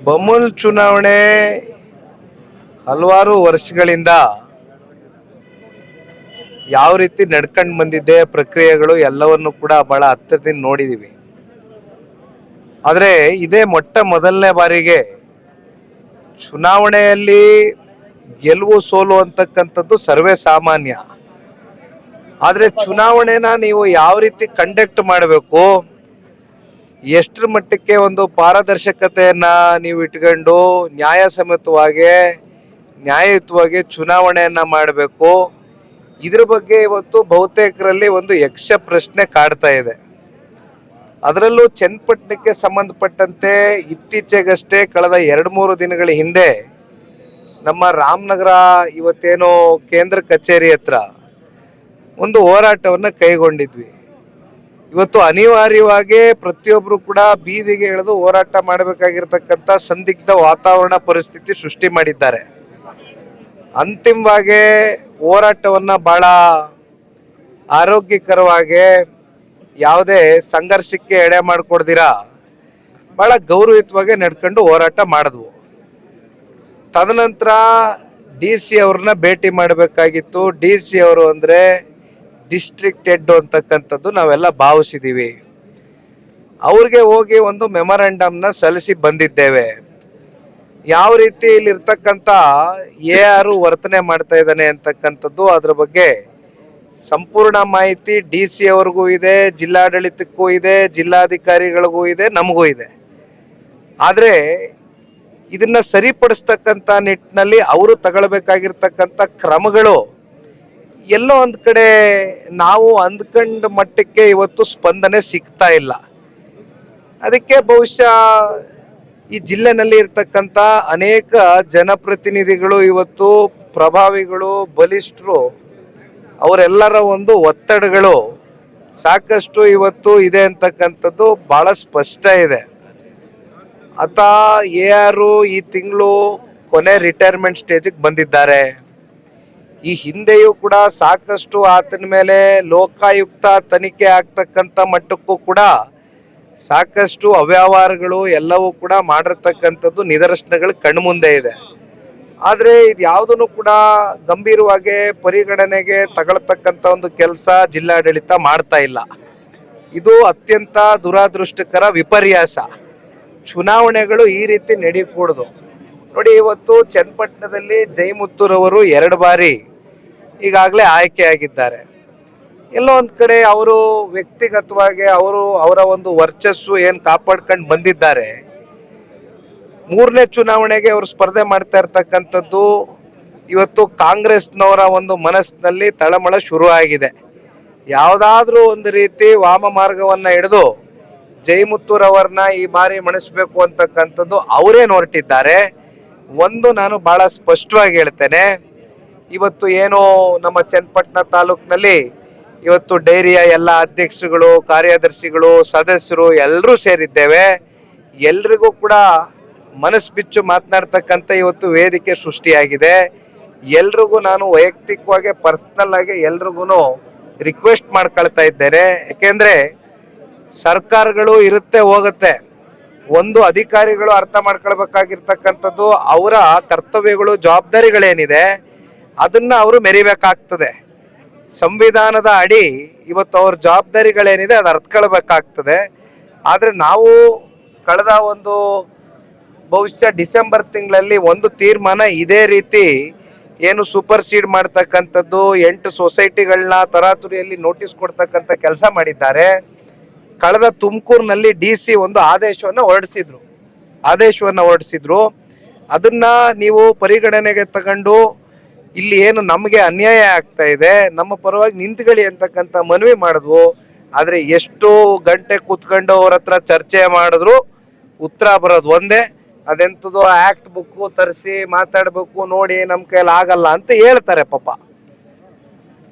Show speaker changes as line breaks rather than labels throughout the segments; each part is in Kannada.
ಬಮೂಲ್ ಚುನಾವಣೆ ಹಲವಾರು ವರ್ಷಗಳಿಂದ ಯಾವ ರೀತಿ ನಡ್ಕೊಂಡು ಬಂದಿದೆ ಪ್ರಕ್ರಿಯೆಗಳು ಎಲ್ಲವನ್ನು ಕೂಡ ಬಹಳ ಹತ್ತಿರದಿಂದ ನೋಡಿದೀವಿ. ಆದರೆ ಇದೇ ಮೊದಲನೇ ಬಾರಿಗೆ ಚುನಾವಣೆಯಲ್ಲಿ ಗೆಲುವು ಸೋಲು ಅಂತಕ್ಕಂಥದ್ದು ಸರ್ವೇ ಸಾಮಾನ್ಯ. ಆದರೆ ಚುನಾವಣೆನ ನೀವು ಯಾವ ರೀತಿ ಕಂಡಕ್ಟ್ ಮಾಡಬೇಕು, ಎಷ್ಟರ ಮಟ್ಟಕ್ಕೆ ಒಂದು ಪಾರದರ್ಶಕತೆಯನ್ನ ನೀವು ಇಟ್ಕೊಂಡು ನ್ಯಾಯಯುತವಾಗಿ ಚುನಾವಣೆಯನ್ನ ಮಾಡಬೇಕು, ಇದ್ರ ಬಗ್ಗೆ ಇವತ್ತು ಬಹುತೇಕರಲ್ಲಿ ಒಂದು ಯಕ್ಷ ಪ್ರಶ್ನೆ ಕಾಡ್ತಾ ಇದೆ. ಅದರಲ್ಲೂ ಚನ್ನಪಟ್ಟಣಕ್ಕೆ ಸಂಬಂಧಪಟ್ಟಂತೆ ಇತ್ತೀಚೆಗಷ್ಟೇ ಕಳೆದ 2-3 ದಿನಗಳ ಹಿಂದೆ ನಮ್ಮ ರಾಮನಗರ ಇವತ್ತೇನೋ ಕೇಂದ್ರ ಕಚೇರಿ ಹತ್ರ ಒಂದು ಹೋರಾಟವನ್ನು ಕೈಗೊಂಡಿದ್ವಿ. ಇವತ್ತು ಅನಿವಾರ್ಯವಾಗಿ ಪ್ರತಿಯೊಬ್ಬರು ಕೂಡ ಬೀದಿಗೆ ಇಳಿದು ಹೋರಾಟ ಮಾಡಬೇಕಾಗಿರ್ತಕ್ಕಂಥ ಸಂದಿಗ್ಧ ವಾತಾವರಣ ಪರಿಸ್ಥಿತಿ ಸೃಷ್ಟಿ ಮಾಡಿದ್ದಾರೆ. ಅಂತಿಮವಾಗಿ ಹೋರಾಟವನ್ನ ಬಹಳ ಆರೋಗ್ಯಕರವಾಗಿ ಯಾವುದೇ ಸಂಘರ್ಷಕ್ಕೆ ಎಡೆ ಮಾಡಿಕೊಡ್ದಿರಾ ಬಹಳ ಗೌರವಯುತವಾಗಿ ನಡ್ಕೊಂಡು ಹೋರಾಟ ಮಾಡಿದ್ವು. ತದನಂತರ DC ಅವ್ರನ್ನ ಭೇಟಿ ಮಾಡಬೇಕಾಗಿತ್ತು. DC ಅವರು ಅಂದ್ರೆ ಡಿಸ್ಟ್ರಿಕ್ಟ್ ಹೆಡ್ ಅಂತಕ್ಕಂಥದ್ದು ನಾವೆಲ್ಲ ಭಾವಿಸಿದೀವಿ. ಅವ್ರಿಗೆ ಹೋಗಿ ಒಂದು ಮೆಮೊರಾಂಡಮ್ನ ಸಲ್ಲಿಸಿ ಬಂದಿದ್ದೇವೆ. ಯಾವ ರೀತಿ ಇಲ್ಲಿರ್ತಕ್ಕಂಥ ಯಾರು ವರ್ತನೆ ಮಾಡ್ತಾ ಇದ್ದಾನೆ ಅಂತಕ್ಕಂಥದ್ದು ಅದ್ರ ಬಗ್ಗೆ ಸಂಪೂರ್ಣ ಮಾಹಿತಿ DC ಅವ್ರಿಗೂ ಇದೆ, ಜಿಲ್ಲಾಡಳಿತಕ್ಕೂ ಇದೆ, ಜಿಲ್ಲಾಧಿಕಾರಿಗಳಿಗೂ ಇದೆ, ನಮಗೂ ಇದೆ. ಆದರೆ ಇದನ್ನ ಸರಿಪಡಿಸ್ತಕ್ಕಂಥ ನಿಟ್ಟಿನಲ್ಲಿ ಅವರು ತಗೊಳ್ಬೇಕಾಗಿರ್ತಕ್ಕಂಥ ಕ್ರಮಗಳು ಎಲ್ಲೋ ಒಂದ್ ಕಡೆ ನಾವು ಅಂದ್ಕೊಂಡ ಮಟ್ಟಕ್ಕೆ ಇವತ್ತು ಸ್ಪಂದನೆ ಸಿಗ್ತಾ ಇಲ್ಲ. ಅದಕ್ಕೆ ಬಹುಶಃ ಈ ಜಿಲ್ಲೆನಲ್ಲಿ ಇರ್ತಕ್ಕಂಥ ಅನೇಕ ಜನಪ್ರತಿನಿಧಿಗಳು ಇವತ್ತು ಪ್ರಭಾವಿಗಳು ಬಲಿಷ್ಠರು ಅವರೆಲ್ಲರ ಒಂದು ಒತ್ತಡಗಳು ಸಾಕಷ್ಟು ಇವತ್ತು ಇದೆ ಅಂತಕ್ಕಂಥದ್ದು ಬಹಳ ಸ್ಪಷ್ಟ ಇದೆ. ಆತ ಯಾರು ಈ ತಿಂಗಳು ಕೊನೆ ರಿಟೈರ್ಮೆಂಟ್ ಸ್ಟೇಜಿಗೆ ಬಂದಿದ್ದಾರೆ. ಈ ಹಿಂದೆಯೂ ಕೂಡ ಸಾಕಷ್ಟು ಆತನ ಮೇಲೆ ಲೋಕಾಯುಕ್ತ ತನಿಖೆ ಆಗ್ತಕ್ಕಂಥ ಮಟ್ಟಕ್ಕೂ ಕೂಡ ಸಾಕಷ್ಟು ಅವ್ಯವಹಾರಗಳು ಎಲ್ಲವೂ ಕೂಡ ಮಾಡಿರ್ತಕ್ಕಂಥದ್ದು ನಿದರ್ಶನಗಳು ಕಣ್ಮುಂದೆ ಇದೆ. ಆದರೆ ಇದು ಯಾವುದನ್ನು ಕೂಡ ಗಂಭೀರವಾಗಿ ಪರಿಗಣನೆಗೆ ತಗೊಳ್ತಕ್ಕಂಥ ಒಂದು ಕೆಲಸ ಜಿಲ್ಲಾಡಳಿತ ಮಾಡ್ತಾ ಇಲ್ಲ. ಇದು ಅತ್ಯಂತ ದುರಾದೃಷ್ಟಕರ ವಿಪರ್ಯಾಸ. ಚುನಾವಣೆಗಳು ಈ ರೀತಿ ನಡೀಕೂಡದು. ನೋಡಿ, ಇವತ್ತು ಚನ್ನಪಟ್ಟಣದಲ್ಲಿ ಜಯಮುತ್ತುರವರು 2 ಬಾರಿ ಈಗಾಗಲೇ ಆಯ್ಕೆಯಾಗಿದ್ದಾರೆ. ಎಲ್ಲೋ ಒಂದ್ ಕಡೆ ಅವರು ವ್ಯಕ್ತಿಗತವಾಗಿ ಅವರ ಒಂದು ವರ್ಚಸ್ಸು ಏನ್ ಕಾಪಾಡ್ಕೊಂಡು ಬಂದಿದ್ದಾರೆ. 3ನೇ ಚುನಾವಣೆಗೆ ಅವರು ಸ್ಪರ್ಧೆ ಮಾಡ್ತಾ ಇರ್ತಕ್ಕಂಥದ್ದು ಇವತ್ತು ಕಾಂಗ್ರೆಸ್ನವರ ಒಂದು ಮನಸ್ಸಿನಲ್ಲಿ ತಳಮಳ ಶುರು ಆಗಿದೆ. ಯಾವುದಾದ್ರೂ ಒಂದು ರೀತಿ ವಾಮ ಮಾರ್ಗವನ್ನ ಹಿಡಿದು ಜಯಮುತ್ತುರವರನ್ನ ಈ ಬಾರಿ ಮಣಿಸ್ಬೇಕು ಅಂತಕ್ಕಂಥದ್ದು ಅವರೇನು ಹೊರಟಿದ್ದಾರೆ. ಒಂದು ನಾನು ಬಹಳ ಸ್ಪಷ್ಟವಾಗಿ ಹೇಳ್ತೇನೆ, ಇವತ್ತು ಏನು ನಮ್ಮ ಚನ್ನಪಟ್ಟಣ ತಾಲೂಕಿನಲ್ಲಿ ಇವತ್ತು ಡೈರಿಯ ಎಲ್ಲ ಅಧ್ಯಕ್ಷರುಗಳು, ಕಾರ್ಯದರ್ಶಿಗಳು, ಸದಸ್ಯರು ಎಲ್ಲರೂ ಸೇರಿದ್ದೇವೆ. ಎಲ್ರಿಗೂ ಕೂಡ ಮನಸ್ಸು ಬಿಚ್ಚು ಮಾತನಾಡ್ತಕ್ಕಂಥ ಇವತ್ತು ವೇದಿಕೆ ಸೃಷ್ಟಿಯಾಗಿದೆ. ಎಲ್ರಿಗೂ ನಾನು ವೈಯಕ್ತಿಕವಾಗಿ ಪರ್ಸನಲ್ ಆಗಿ ಎಲ್ರಿಗೂ ರಿಕ್ವೆಸ್ಟ್ ಮಾಡ್ಕೊಳ್ತಾ ಇದ್ದೇನೆ. ಯಾಕೆಂದ್ರೆ ಸರ್ಕಾರಗಳು ಇರುತ್ತೆ ಹೋಗುತ್ತೆ, ಒಂದು ಅಧಿಕಾರಿಗಳು ಅರ್ಥ ಮಾಡ್ಕೊಳ್ಬೇಕಾಗಿರ್ತಕ್ಕಂಥದ್ದು ಅವರ ಕರ್ತವ್ಯಗಳು ಜವಾಬ್ದಾರಿಗಳೇನಿದೆ ಅದನ್ನ ಅವರು ಮೆರಿಬೇಕಾಗ್ತದೆ. ಸಂವಿಧಾನದ ಅಡಿ ಇವತ್ತು ಅವ್ರ ಜವಾಬ್ದಾರಿಗಳೇನಿದೆ ಅದು ಅರ್ಥಕೊಳ್ಬೇಕಾಗ್ತದೆ. ಆದರೆ ನಾವು ಕಳೆದ ಒಂದು ಬಹುಶಃ ಡಿಸೆಂಬರ್ ತಿಂಗಳಲ್ಲಿ ಒಂದು ತೀರ್ಮಾನ ಇದೇ ರೀತಿ ಏನು ಸೂಪರ್ ಸೀಡ್ ಮಾಡ್ತಕ್ಕಂಥದ್ದು 8 ಸೊಸೈಟಿಗಳನ್ನ ತರಾತುರಿಯಲ್ಲಿ ನೋಟಿಸ್ ಕೊಡ್ತಕ್ಕಂಥ ಕೆಲಸ ಮಾಡಿದ್ದಾರೆ. ಕಳೆದ ತುಮಕೂರಿನಲ್ಲಿ DC ಒಂದು ಆದೇಶವನ್ನು ಹೊರಡಿಸಿದ್ರು. ಅದನ್ನ ನೀವು ಪರಿಗಣನೆಗೆ ತಗೊಂಡು ಇಲ್ಲಿ ಏನು ನಮಗೆ ಅನ್ಯಾಯ ಆಗ್ತಾ ಇದೆ, ನಮ್ಮ ಪರವಾಗಿ ನಿಂತ್ಕೊಳ್ಳಿ ಅಂತಕ್ಕಂಥ ಮನವಿ ಮಾಡಿದ್ವು. ಆದರೆ ಎಷ್ಟು ಗಂಟೆ ಕೂತ್ಕೊಂಡು ಅವ್ರ ಹತ್ರ ಚರ್ಚೆ ಮಾಡಿದ್ರು ಉತ್ತರ ಬರೋದು ಒಂದೇ, ಅದೆಂಥದ್ದು ಆಕ್ಟ್ ಬುಕ್ ತರಿಸಿ ಮಾತಾಡ್ಬೇಕು, ನೋಡಿ ನಮ್ಮ ಕೈಯಲ್ಲಿ ಆಗಲ್ಲ ಅಂತ ಹೇಳ್ತಾರೆ. ಪಾಪ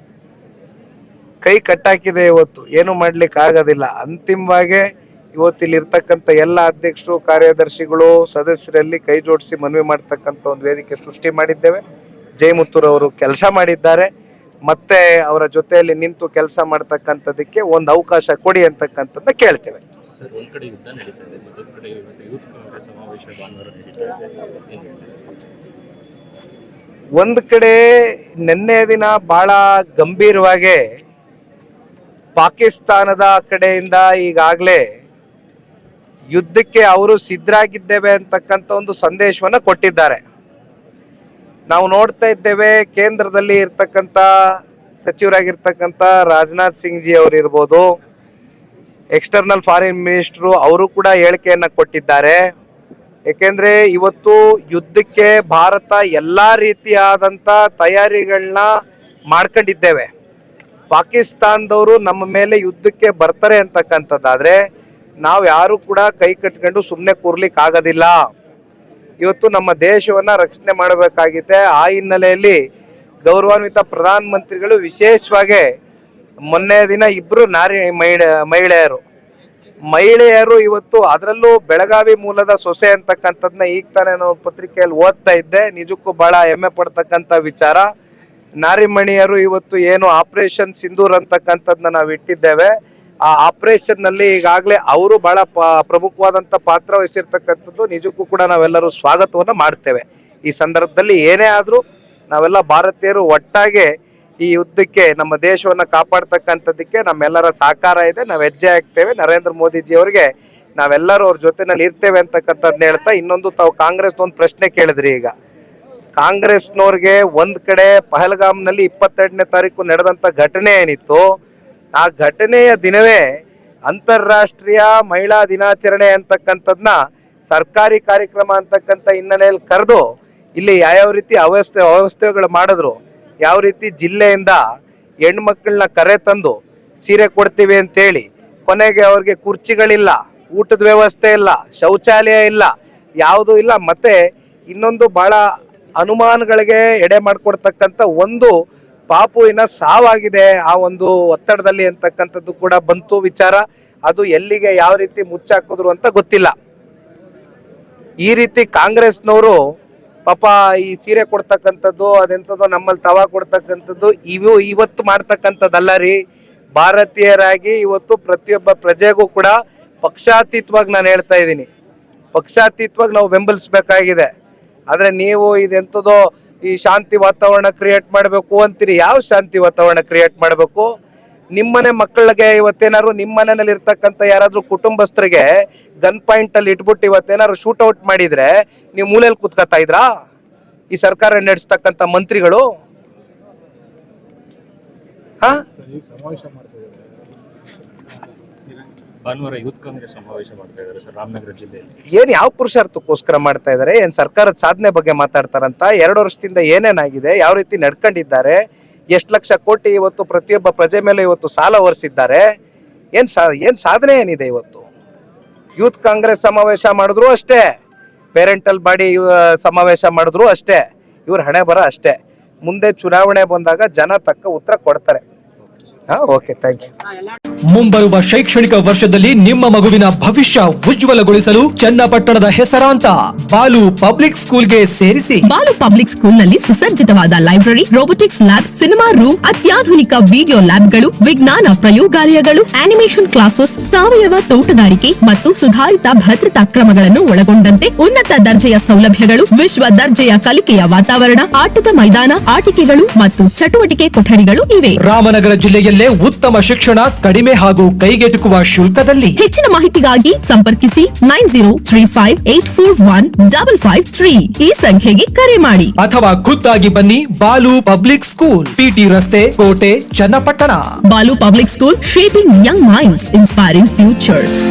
ಕೈ ಕಟ್ಟಾಕಿದೆ, ಇವತ್ತು ಏನು ಮಾಡ್ಲಿಕ್ಕೆ ಆಗೋದಿಲ್ಲ. ಅಂತಿಮವಾಗಿ ಇವತ್ತಿಲ್ಲಿ ಇರ್ತಕ್ಕಂಥ ಎಲ್ಲ ಅಧ್ಯಕ್ಷರು, ಕಾರ್ಯದರ್ಶಿಗಳು, ಸದಸ್ಯರಲ್ಲಿ ಕೈ ಜೋಡಿಸಿ ಮನವಿ ಮಾಡ್ತಕ್ಕಂಥ ಒಂದು ವೇದಿಕೆ ಸೃಷ್ಟಿ ಮಾಡಿದ್ದೇವೆ. ಜಯಮುತ್ತುರವರು ಕೆಲಸ ಮಾಡಿದ್ದಾರೆ, ಮತ್ತೆ ಅವರ ಜೊತೆಯಲ್ಲಿ ನಿಂತು ಕೆಲಸ ಮಾಡ್ತಕ್ಕಂಥದಕ್ಕೆ ಒಂದು ಅವಕಾಶ ಕೊಡಿ ಅಂತಕ್ಕಂಥದ್ದನ್ನ ಕೇಳ್ತೇವೆ.
ಸರ್, ಒಂದ್ ಕಡೆ ಯುದ್ಧ ನಡೀತಾ ಇದೆ, ಮತ್ತೊಂದು ಕಡೆ ಇವತ್ತು ಯೂತ್ ಕಾಂಗ್ರೆಸ್ ಸಮಾವೇಶ ಭಾನುವಾರ ನಡೀತಾ ಇದೆ, ಏನ್ ಹೇಳ್ತಾರೆ?
ಒಂದು ಕಡೆ ನಿನ್ನೆ ದಿನ ಬಹಳ ಗಂಭೀರವಾಗಿ ಪಾಕಿಸ್ತಾನದ ಕಡೆಯಿಂದ ಈಗಾಗಲೇ ಯುದ್ಧಕ್ಕೆ ಅವರು ಸಿದ್ಧರಾಗಿದ್ದೇವೆ ಅಂತಕ್ಕಂಥ ಒಂದು ಸಂದೇಶವನ್ನ ಕೊಟ್ಟಿದ್ದಾರೆ. ನಾವು ನೋಡ್ತಾ ಇದ್ದೇವೆ, ಕೇಂದ್ರದಲ್ಲಿ ಇರ್ತಕ್ಕಂಥ ಸಚಿವರಾಗಿರ್ತಕ್ಕಂಥ ರಾಜನಾಥ್ ಸಿಂಗ್ ಜಿ ಅವರು ಇರ್ಬೋದು, ಎಕ್ಸ್ಟರ್ನಲ್ ಫಾರಿನ್ ಮಿನಿಸ್ಟ್ರು ಅವರು ಕೂಡ ಹೇಳಿಕೆಯನ್ನ ಕೊಟ್ಟಿದ್ದಾರೆ. ಏಕೆಂದ್ರೆ ಇವತ್ತು ಯುದ್ಧಕ್ಕೆ ಭಾರತ ಎಲ್ಲಾ ರೀತಿಯಾದಂತ ತಯಾರಿಗಳನ್ನ ಮಾಡ್ಕೊಂಡಿದ್ದೇವೆ. ಪಾಕಿಸ್ತಾನದವರು ನಮ್ಮ ಮೇಲೆ ಯುದ್ಧಕ್ಕೆ ಬರ್ತಾರೆ ಅಂತಕ್ಕಂಥದ್ದಾದ್ರೆ ನಾವು ಯಾರು ಕೂಡ ಕೈ ಕಟ್ಕೊಂಡು ಸುಮ್ಮನೆ ಕೂರ್ಲಿಕ್ಕೆ ಆಗೋದಿಲ್ಲ. ಇವತ್ತು ನಮ್ಮ ದೇಶವನ್ನ ರಕ್ಷಣೆ ಮಾಡಬೇಕಾಗಿದೆ. ಆ ಹಿನ್ನೆಲೆಯಲ್ಲಿ ಗೌರವಾನ್ವಿತ ಪ್ರಧಾನ ಮಂತ್ರಿಗಳು ವಿಶೇಷವಾಗಿ ಮೊನ್ನೆ ದಿನ ಇಬ್ರು ಮಹಿಳೆಯರು ಇವತ್ತು, ಅದರಲ್ಲೂ ಬೆಳಗಾವಿ ಮೂಲದ ಸೊಸೆ ಅಂತಕ್ಕಂಥದ್ನ ಈಗ ತಾನೇ ನಾವು ಪತ್ರಿಕೆಯಲ್ಲಿ ಓದ್ತಾ ಇದ್ದೆ. ನಿಜಕ್ಕೂ ಬಹಳ ಹೆಮ್ಮೆ ಪಡ್ತಕ್ಕಂಥ ವಿಚಾರ. ನಾರಿಮಣಿಯರು ಇವತ್ತು ಏನು ಆಪರೇಷನ್ ಸಿಂಧೂರ್ ಅಂತಕ್ಕಂಥದ್ನ ನಾವು ಇಟ್ಟಿದ್ದೇವೆ, ಆ ಆಪರೇಷನ್ ನಲ್ಲಿ ಈಗಾಗಲೇ ಅವರು ಬಹಳ ಪ್ರಮುಖವಾದಂತ ಪಾತ್ರ ವಹಿಸಿರ್ತಕ್ಕಂಥದ್ದು. ನಿಜಕ್ಕೂ ಕೂಡ ನಾವೆಲ್ಲರೂ ಸ್ವಾಗತವನ್ನ ಮಾಡ್ತೇವೆ. ಈ ಸಂದರ್ಭದಲ್ಲಿ ಏನೇ ಆದ್ರೂ ನಾವೆಲ್ಲ ಭಾರತೀಯರು ಒಟ್ಟಾಗೆ ಈ ಯುದ್ಧಕ್ಕೆ ನಮ್ಮ ದೇಶವನ್ನ ಕಾಪಾಡ್ತಕ್ಕಂಥದ್ದಕ್ಕೆ ನಮ್ಮೆಲ್ಲರ ಸಹಕಾರ ಇದೆ. ನಾವು ಹೆಜ್ಜೆ ಹಾಕ್ತೇವೆ. ನರೇಂದ್ರ ಮೋದಿಜಿ ಅವರಿಗೆ ನಾವೆಲ್ಲರೂ ಅವ್ರ ಜೊತೆನಲ್ಲಿ ಇರ್ತೇವೆ ಅಂತಕ್ಕಂಥದ್ನ ಹೇಳ್ತಾ, ಇನ್ನೊಂದು ತಾವು ಕಾಂಗ್ರೆಸ್ ಒಂದು ಪ್ರಶ್ನೆ ಕೇಳಿದ್ರಿ. ಈಗ ಕಾಂಗ್ರೆಸ್ನವ್ರಿಗೆ ಒಂದ್ ಕಡೆ ಪಹಲ್ಗಾಮ್ನಲ್ಲಿ 22ನೇ ತಾರೀಕು ನಡೆದಂತ ಘಟನೆ ಏನಿತ್ತು, ಆ ಘಟನೆಯ ದಿನವೇ ಅಂತಾರಾಷ್ಟ್ರೀಯ ಮಹಿಳಾ ದಿನಾಚರಣೆ ಅಂತಕ್ಕಂಥದ್ನ ಸರ್ಕಾರಿ ಕಾರ್ಯಕ್ರಮ ಅಂತಕ್ಕಂಥ ಹಿನ್ನೆಲೆಯಲ್ಲಿ ಕರೆದು ಇಲ್ಲಿ ಯಾವ್ಯಾವ ರೀತಿ ಅವ್ಯವಸ್ಥೆಗಳು ಮಾಡಿದ್ರು, ಯಾವ ರೀತಿ ಜಿಲ್ಲೆಯಿಂದ ಹೆಣ್ಮಕ್ಳನ್ನ ಕರೆ ತಂದು ಸೀರೆ ಕೊಡ್ತೀವಿ ಅಂತೇಳಿ ಕೊನೆಗೆ ಅವ್ರಿಗೆ ಕುರ್ಚಿಗಳಿಲ್ಲ, ಊಟದ ವ್ಯವಸ್ಥೆ ಇಲ್ಲ, ಶೌಚಾಲಯ ಇಲ್ಲ, ಯಾವುದೂ ಇಲ್ಲ. ಮತ್ತೆ ಇನ್ನೊಂದು ಬಹಳ ಅನುಮಾನಗಳಿಗೆ ಎಡೆ ಮಾಡಿಕೊಡ್ತಕ್ಕಂಥ ಒಂದು ಪಾಪುವಿನ ಸಾವಾಗಿದೆ ಆ ಒಂದು ಒತ್ತಡದಲ್ಲಿ ಅಂತಕ್ಕಂಥದ್ದು ಕೂಡ ಬಂತು ವಿಚಾರ. ಅದು ಎಲ್ಲಿಗೆ ಯಾವ ರೀತಿ ಮುಚ್ಚಾಕಿದ್ರು ಅಂತ ಗೊತ್ತಿಲ್ಲ. ಈ ರೀತಿ ಕಾಂಗ್ರೆಸ್ನವರು ಪಾಪ ಈ ಸೀರೆ ಕೊಡ್ತಕ್ಕಂಥದ್ದು, ಅದೆಂಥದ್ದು ನಮ್ಮಲ್ಲಿ ತವಾ ಕೊಡ್ತಕ್ಕಂಥದ್ದು ಇವತ್ತು ಮಾಡ್ತಕ್ಕಂಥದ್ದಲ್ಲ ರೀ. ಭಾರತೀಯರಾಗಿ ಇವತ್ತು ಪ್ರತಿಯೊಬ್ಬ ಪ್ರಜೆಗೂ ಕೂಡ ಪಕ್ಷಾತೀತವಾಗಿ ನಾನು ಹೇಳ್ತಾ ಇದ್ದೀನಿ, ಪಕ್ಷಾತೀತವಾಗಿ ನಾವು ಬೆಂಬಲಿಸಬೇಕಾಗಿದೆ. ಆದ್ರೆ ನೀವು ಇದೆಂಥದೋ ಈ ಶಾಂತಿ ವಾತಾವರಣ ಕ್ರಿಯೇಟ್ ಮಾಡಬೇಕು ಅಂತೀರಿ. ಯಾವ ಶಾಂತಿ ವಾತಾವರಣ ಕ್ರಿಯೇಟ್ ಮಾಡಬೇಕು? ನಿಮ್ಮನೆ ಮಕ್ಕಳಿಗೆ ಇವತ್ತೇನಾದ್ರು ನಿಮ್ಮ ಮನೆಯಲ್ಲಿ ಇರ್ತಕ್ಕಂಥ ಯಾರಾದ್ರೂ ಕುಟುಂಬಸ್ಥರಿಗೆ ಗನ್ ಪಾಯಿಂಟ್ ಅಲ್ಲಿ ಇಟ್ಬಿಟ್ಟು ಇವತ್ತೇನಾದ್ರು ಶೂಟ್ ಔಟ್ ಮಾಡಿದ್ರೆ ನೀವು ಮೂಲೆಯಲ್ಲಿ ಕೂತ್ಕೊತಾ ಇದ್ರಾ? ಈ ಸರ್ಕಾರ ನಡೆಸ್ತಕ್ಕಂಥ ಮಂತ್ರಿಗಳು
ಭಾನುವಾರ ಯೂತ್ ಕಾಂಗ್ರೆಸ್ ಸಮಾವೇಶ ಮಾಡ್ತಾ ಇದ್ದಾರೆ ಸರ್ ರಾಮನಗರ ಜಿಲ್ಲೆಯಲ್ಲಿ.
ಏನ್ ಯಾವ ಪುರುಷಾರ್ಥಕ್ಕೋಸ್ಕರ ಮಾಡ್ತಾ ಇದಾರೆ? ಏನ್ ಸರ್ಕಾರದ ಸಾಧನೆ ಬಗ್ಗೆ ಮಾತಾಡ್ತಾರಂತ? 2 ವರ್ಷದಿಂದ ಏನೇನಾಗಿದೆ, ಯಾವ ರೀತಿ ನಡ್ಕೊಂಡಿದ್ದಾರೆ, ಎಷ್ಟು ಲಕ್ಷ ಕೋಟಿ ಇವತ್ತು ಪ್ರತಿಯೊಬ್ಬ ಪ್ರಜೆ ಮೇಲೆ ಇವತ್ತು ಸಾಲ ಹೊರಿಸಿದ್ದಾರೆ, ಏನ್ ಸಾಧನೆ ಏನಿದೆ ಇವತ್ತು? ಯೂತ್ ಕಾಂಗ್ರೆಸ್ ಸಮಾವೇಶ ಮಾಡಿದ್ರು ಅಷ್ಟೇ, ಪೇರೆಂಟಲ್ ಬಾಡಿ ಸಮಾವೇಶ ಮಾಡಿದ್ರು ಅಷ್ಟೇ, ಇವ್ರ ಹಣೆ ಬರ ಅಷ್ಟೇ. ಮುಂದೆ ಚುನಾವಣೆ ಬಂದಾಗ ಜನ ತಕ್ಕ ಉತ್ತರ ಕೊಡ್ತಾರೆ. Okay, thank you.
ಮುಂಬರುವ ಶೈಕ್ಷಣಿಕ ವರ್ಷದಲ್ಲಿ ನಿಮ್ಮ ಮಗುವಿನ ಭವಿಷ್ಯ ಉಜ್ವಲಗೊಳಿಸಲು ಚನ್ನಪಟ್ಟಣದ ಹೆಸರಾಂತ ಬಾಲು ಪಬ್ಲಿಕ್ ಸ್ಕೂಲ್ಗೆ ಸೇರಿಸಿ.
ಬಾಲು ಪಬ್ಲಿಕ್ ಸ್ಕೂಲ್ನಲ್ಲಿ ಸುಸಜ್ಜಿತವಾದ library, robotics lab, cinema room, ಅತ್ಯಾಧುನಿಕ ವಿಡಿಯೋ ಲ್ಯಾಬ್ಗಳು, ವಿಜ್ಞಾನ ಪ್ರಯೋಗಾಲಯಗಳು, ಆನಿಮೇಷನ್ ಕ್ಲಾಸಸ್, ಸಾವಯವ ತೋಟಗಾರಿಕೆ ಮತ್ತು ಸುಧಾರಿತ ಭದ್ರತಾ ಕ್ರಮಗಳನ್ನು ಒಳಗೊಂಡಂತೆ ಉನ್ನತ ದರ್ಜೆಯ ಸೌಲಭ್ಯಗಳು, ವಿಶ್ವ ದರ್ಜೆಯ ಕಲಿಕೆಯ ವಾತಾವರಣ, ಆಟದ ಮೈದಾನ, ಆಟಿಕೆಗಳು ಮತ್ತು ಚಟುವಟಿಕೆ ಕೊಠಡಿಗಳು ಇವೆ.
ರಾಮನಗರ ಜಿಲ್ಲೆಯಲ್ಲೇ ಉತ್ತಮ ಶಿಕ್ಷಣ, ಕಡಿಮೆ ಹಾಗೂ ಕೈಗೆಟುಕುವ ಶುಲ್ಕದಲ್ಲಿ.
ಹೆಚ್ಚಿನ ಮಾಹಿತಿಗಾಗಿ ಸಂಪರ್ಕಿಸಿ 9035841553 ಈ ಸಂಖ್ಯೆಗೆ ಕರೆ ಮಾಡಿ
ಅಥವಾ ಖುದ್ದಾಗಿ ಬನ್ನಿ. ಬಾಲು ಪಬ್ಲಿಕ್ ಸ್ಕೂಲ್, ಪಿಟಿ ರಸ್ತೆ, ಕೋಟೆ, Channapatna.
Balu public school, shaping young minds, inspiring futures.